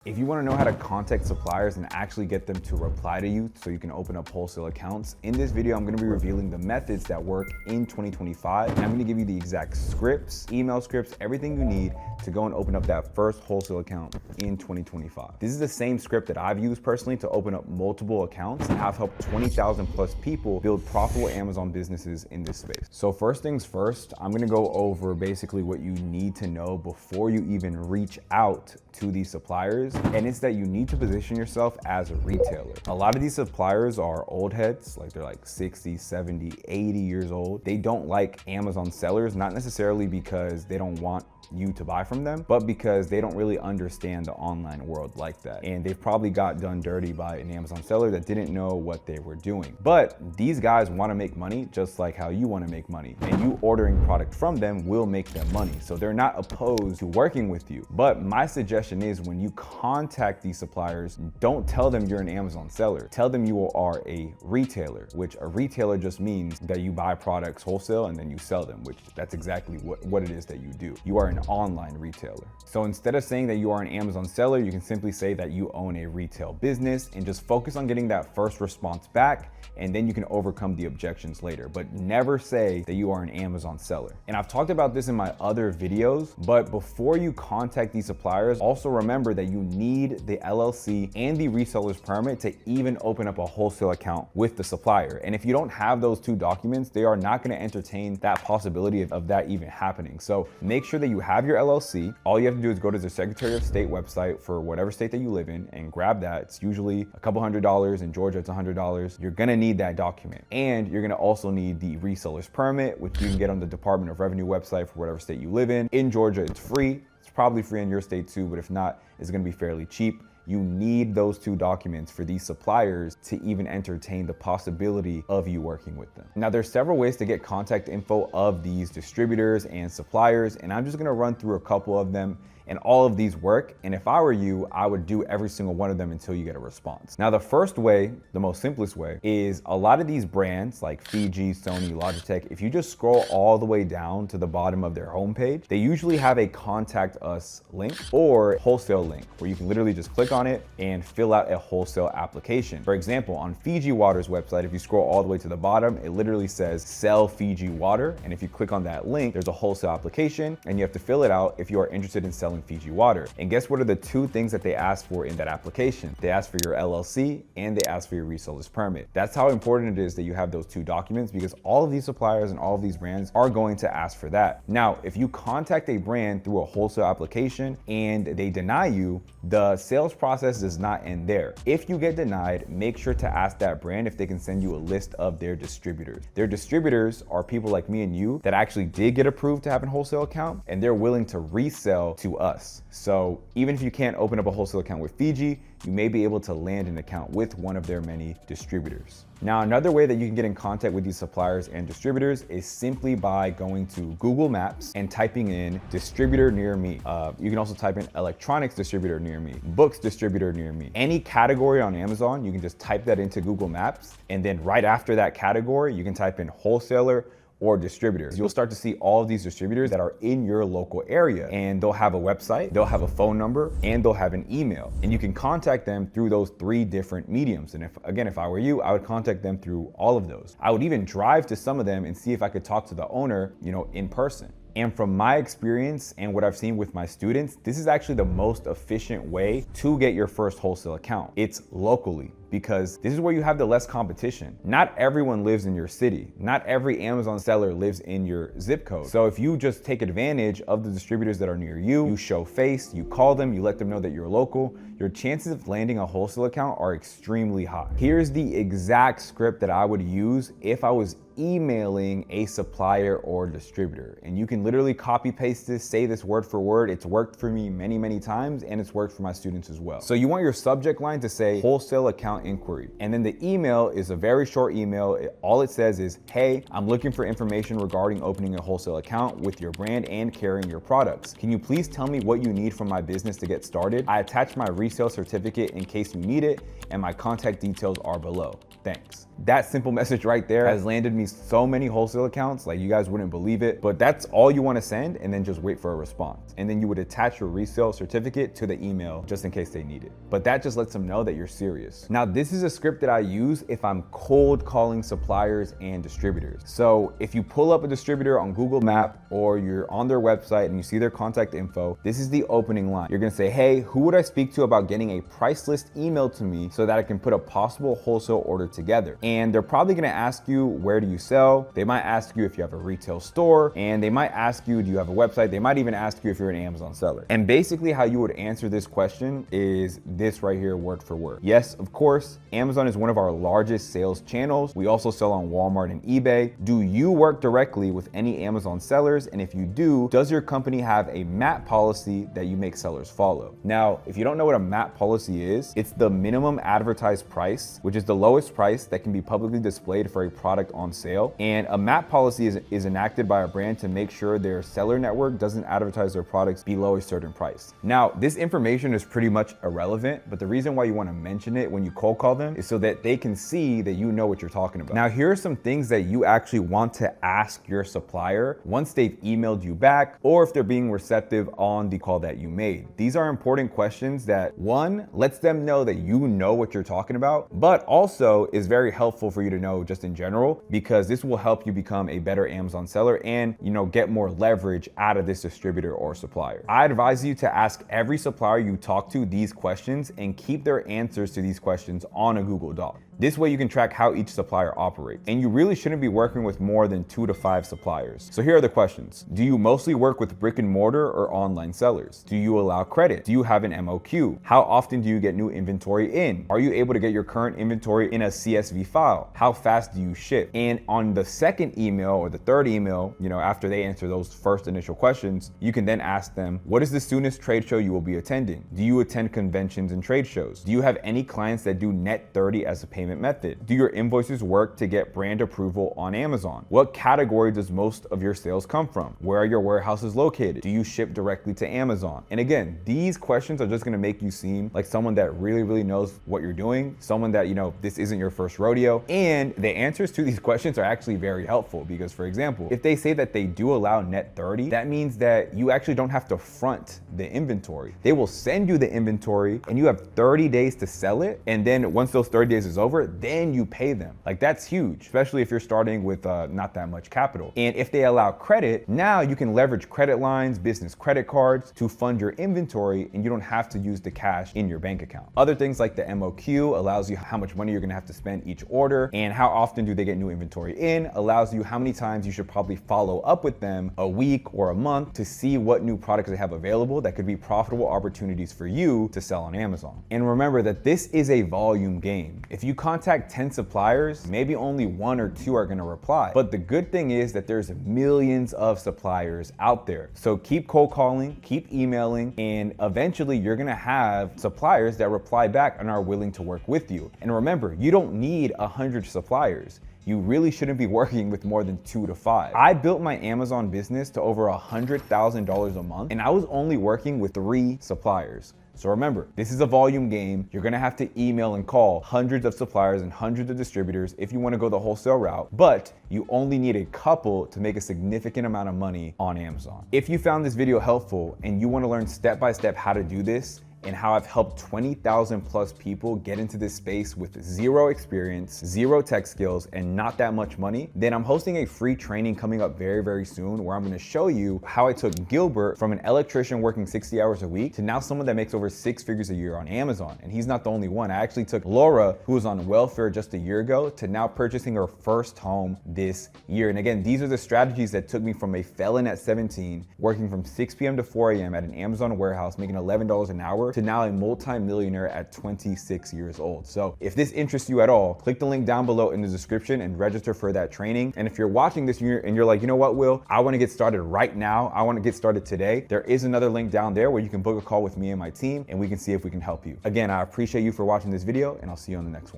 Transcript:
If you want to know how to contact suppliers and actually get them to reply to you so you can open up wholesale accounts, in this video, I'm going to be revealing the methods that work in 2025. And I'm going to give you the exact scripts, email scripts, everything you need to go and open up that first wholesale account in 2025. This is the same script that I've used personally to open up multiple accounts and have helped 20,000 plus people build profitable Amazon businesses in this space. So first things first, I'm going to go over basically what you need to know before you even reach out to these suppliers. And it's that you need to position yourself as a retailer. A lot of these suppliers are old heads, like they're like 60, 70, 80 years old. They don't like Amazon sellers, not necessarily because they don't want you to buy from them, but because they don't really understand the online world like that. And they've probably got done dirty by an Amazon seller that didn't know what they were doing. But these guys want to make money just like how you want to make money. And you ordering product from them will make them money. So they're not opposed to working with you. But my suggestion is when you contact these suppliers, don't tell them you're an Amazon seller. Tell them you are a retailer, which a retailer just means that you buy products wholesale and then you sell them, which that's exactly what it is that you do. You are an online retailer. So instead of saying that you are an Amazon seller, you can simply say that you own a retail business and just focus on getting that first response back, and then you can overcome the objections later. But never say that you are an Amazon seller. And I've talked about this in my other videos, but before you contact these suppliers, also remember that you need the LLC and the reseller's permit to even open up a wholesale account with the supplier. And if you don't have those two documents, they are not going to entertain that possibility of that even happening. So make sure that you have your LLC. All you have to do is go to the Secretary of State website for whatever state that you live in and grab that. It's usually a couple $100. In Georgia, it's $100. You're gonna need that document. And you're gonna also need the reseller's permit, which you can get on the Department of Revenue website for whatever state you live in. In Georgia, it's free. It's probably free in your state too, but if not, it's gonna be fairly cheap. You need those two documents for these suppliers to even entertain the possibility of you working with them. Now, there's several ways to get contact info of these distributors and suppliers, and I'm just gonna run through a couple of them. And all of these work. And if I were you, I would do every single one of them until you get a response. Now, the first way, the most simplest way, is a lot of these brands like Fiji, Sony, Logitech, if you just scroll all the way down to the bottom of their homepage, they usually have a contact us link or wholesale link where you can literally just click on it and fill out a wholesale application. For example, on Fiji Water's website, if you scroll all the way to the bottom, it literally says sell Fiji Water. And if you click on that link, there's a wholesale application and you have to fill it out if you are interested in selling Fiji Water. And guess what are the two things that they ask for in that application? They ask for your LLC and they ask for your reseller's permit. That's how important it is that you have those two documents, because all of these suppliers and all of these brands are going to ask for that. Now, if you contact a brand through a wholesale application and they deny you, the sales process does not end there. If you get denied, make sure to ask that brand if they can send you a list of their distributors. Their distributors are people like me and you that actually did get approved to have a wholesale account, and they're willing to resell to us. So even if you can't open up a wholesale account with Fiji, you may be able to land an account with one of their many distributors. Now, another way that you can get in contact with these suppliers and distributors is simply by going to Google Maps and typing in distributor near me. You can also type in electronics distributor near me, books distributor near me. Any category on Amazon, you can just type that into Google Maps. And then right after that category, you can type in wholesaler or distributors. You'll start to see all of these distributors that are in your local area, and they'll have a website, they'll have a phone number, and they'll have an email. And you can contact them through those three different mediums. And if I were you, I would contact them through all of those. I would even drive to some of them and see if I could talk to the owner, in person. And from my experience and what I've seen with my students, this is actually the most efficient way to get your first wholesale account. It's locally, because this is where you have the less competition. Not everyone lives in your city. Not every Amazon seller lives in your zip code. So if you just take advantage of the distributors that are near you, you show face, you call them, you let them know that you're local, your chances of landing a wholesale account are extremely high. Here's the exact script that I would use if I was emailing a supplier or distributor. And you can literally copy paste this, say this word for word. It's worked for me many, many times, and it's worked for my students as well. So you want your subject line to say wholesale account account inquiry. And then the email is a very short email. All it says is, hey, I'm looking for information regarding opening a wholesale account with your brand and carrying your products. Can you please tell me what you need from my business to get started? I attach my resale certificate in case you need it, and my contact details are below. Thanks. That simple message right there has landed me so many wholesale accounts, like you guys wouldn't believe it, but that's all you want to send, and then just wait for a response. And then you would attach your resale certificate to the email just in case they need it. But that just lets them know that you're serious. Now, this is a script that I use if I'm cold calling suppliers and distributors. So if you pull up a distributor on Google Map or you're on their website and you see their contact info, this is the opening line. You're gonna say, hey, who would I speak to about getting a price list emailed to me so that I can put a possible wholesale order together? And they're probably gonna ask you, where do you sell? They might ask you if you have a retail store, and they might ask you, do you have a website? They might even ask you if you're an Amazon seller. And basically how you would answer this question is this right here, word for word. Yes, of course, Amazon is one of our largest sales channels. We also sell on Walmart and eBay. Do you work directly with any Amazon sellers? And if you do, does your company have a MAP policy that you make sellers follow? Now, if you don't know what a MAP policy is, it's the minimum advertised price, which is the lowest price that can be publicly displayed for a product on sale. And a MAP policy is enacted by a brand to make sure their seller network doesn't advertise their products below a certain price. Now, this information is pretty much irrelevant, but the reason why you want to mention it when you cold call them is so that they can see that you know what you're talking about. Now, here are some things that you actually want to ask your supplier once they've emailed you back, or if they're being receptive on the call that you made. These are important questions that, one, lets them know that you know what you're talking about, but also is very helpful for you to know just in general, because this will help you become a better Amazon seller and, get more leverage out of this distributor or supplier. I advise you to ask every supplier you talk to these questions and keep their answers to these questions on a Google Doc. This way you can track how each supplier operates. And you really shouldn't be working with more than 2 to 5 suppliers. So here are the questions. Do you mostly work with brick and mortar or online sellers? Do you allow credit? Do you have an MOQ? How often do you get new inventory in? Are you able to get your current inventory in a CSV file? How fast do you ship? And on the second email or the third email, after they answer those first initial questions, you can then ask them, what is the soonest trade show you will be attending? Do you attend conventions and trade shows? Do you have any clients that do net 30 as a payment method? Do your invoices work to get brand approval on Amazon? What category does most of your sales come from? Where are your warehouses located? Do you ship directly to Amazon? And again, these questions are just gonna make you seem like someone that really, really knows what you're doing, someone that, this isn't your first rodeo. And the answers to these questions are actually very helpful because, for example, if they say that they do allow net 30, that means that you actually don't have to front the inventory. They will send you the inventory and you have 30 days to sell it. And then once those 30 days is over, then you pay them. Like, that's huge, especially if you're starting with not that much capital. And if they allow credit, now you can leverage credit lines, business credit cards to fund your inventory, and you don't have to use the cash in your bank account. Other things like the MOQ allows you how much money you're gonna have to spend each order, and how often do they get new inventory in, allows you how many times you should probably follow up with them a week or a month to see what new products they have available that could be profitable opportunities for you to sell on Amazon. And remember that this is a volume game. If you contact 10 suppliers, maybe only 1 or 2 are gonna reply. But the good thing is that there's millions of suppliers out there. So keep cold calling, keep emailing, and eventually you're gonna have suppliers that reply back and are willing to work with you. And remember, you don't need 100 suppliers. You really shouldn't be working with more than 2 to 5. I built my Amazon business to over $100,000 a month, and I was only working with 3 suppliers. So remember, this is a volume game. You're gonna have to email and call hundreds of suppliers and hundreds of distributors if you wanna go the wholesale route, but you only need a couple to make a significant amount of money on Amazon. If you found this video helpful and you wanna learn step-by-step how to do this, and how I've helped 20,000 plus people get into this space with 0 experience, 0 tech skills, and not that much money, then I'm hosting a free training coming up very, very soon where I'm gonna show you how I took Gilbert from an electrician working 60 hours a week to now someone that makes over 6 figures a year on Amazon. And he's not the only one. I actually took Laura, who was on welfare just a year ago, to now purchasing her first home this year. And again, these are the strategies that took me from a felon at 17, working from 6 p.m. to 4 a.m. at an Amazon warehouse, making $11 an hour, 24 to now a multi-millionaire at 26 years old. So if this interests you at all, click the link down below in the description and register for that training. And if you're watching this and you're like, you know what, Will, I want to get started right now. I want to get started today. There is another link down there where you can book a call with me and my team, and we can see if we can help you. Again, I appreciate you for watching this video, and I'll see you on the next one.